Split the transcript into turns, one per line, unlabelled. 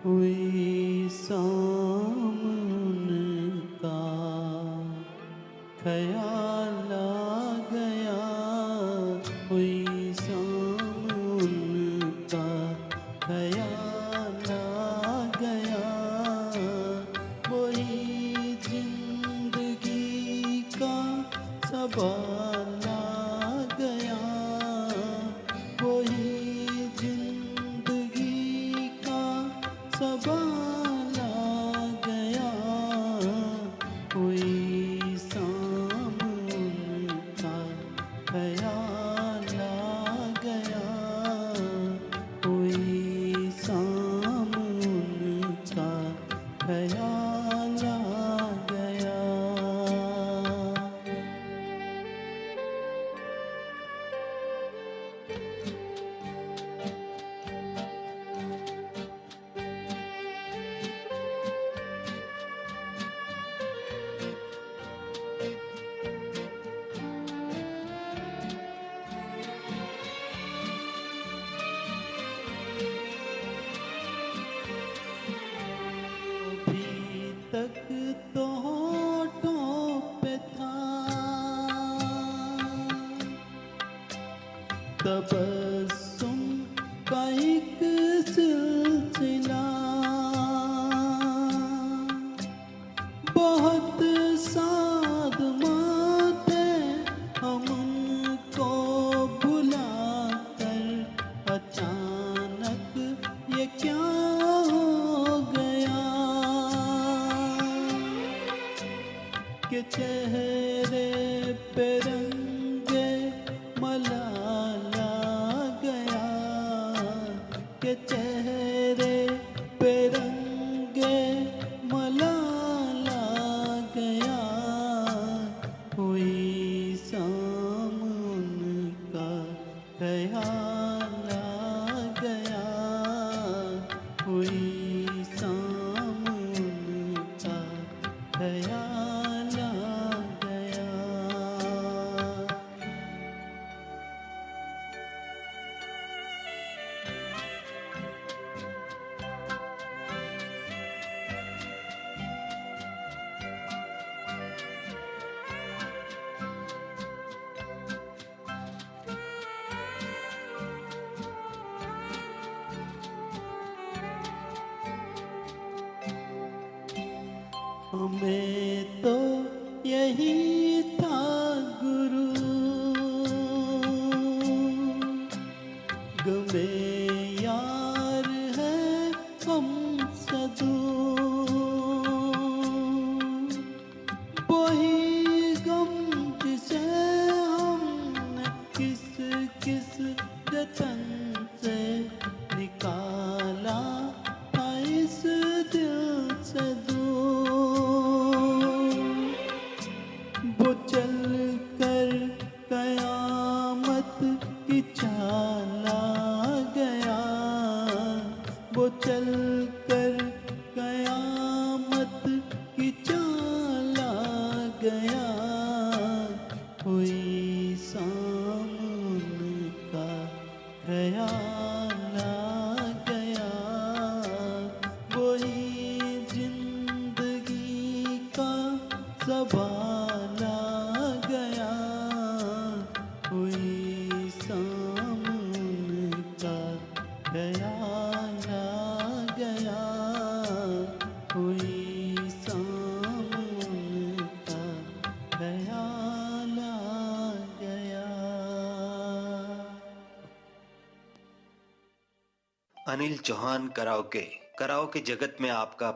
हुई सामन का ख्याल आ गया, हुई सामन का ख्याल आ गया, वही जिंदगी का सवाल आ गया, वही जिंदगी का सवाल आ गया, हुई सामन का ख्याल आ गया, हुई सामन का ख्याल आ गया। अभी तक तो होठों पे था तबस्सुम का एक सिलसिला, बहुत सादमां थे हम उनको बुलाकर, अचानक ये क्या हो गया कि चेहरे पे रंगे मलाल आ गया, कि चेहरे पे रंगे मलाल आ गया, हुई सामन का ख्याल आ गया, हुई सामन का ख्याल आ गया। हमें तो यही था गुरु, गमे यार है हमसे दूर, वही गम जिसे हमने किस किस जतन से निकाला था इस दिल से दूर, वो चल कर कयामत की चाल आ गया, वो चल कर कयामत की चाल आ गया, हुई सामन का ख्याल आ गया, वही जिंदगी का सवाल आ गया, हुई सामन का ख्याल आ गया, हुई सामन का ख्याल आ गया।
अनिल चौहान कराओके। कराओके जगत में आपका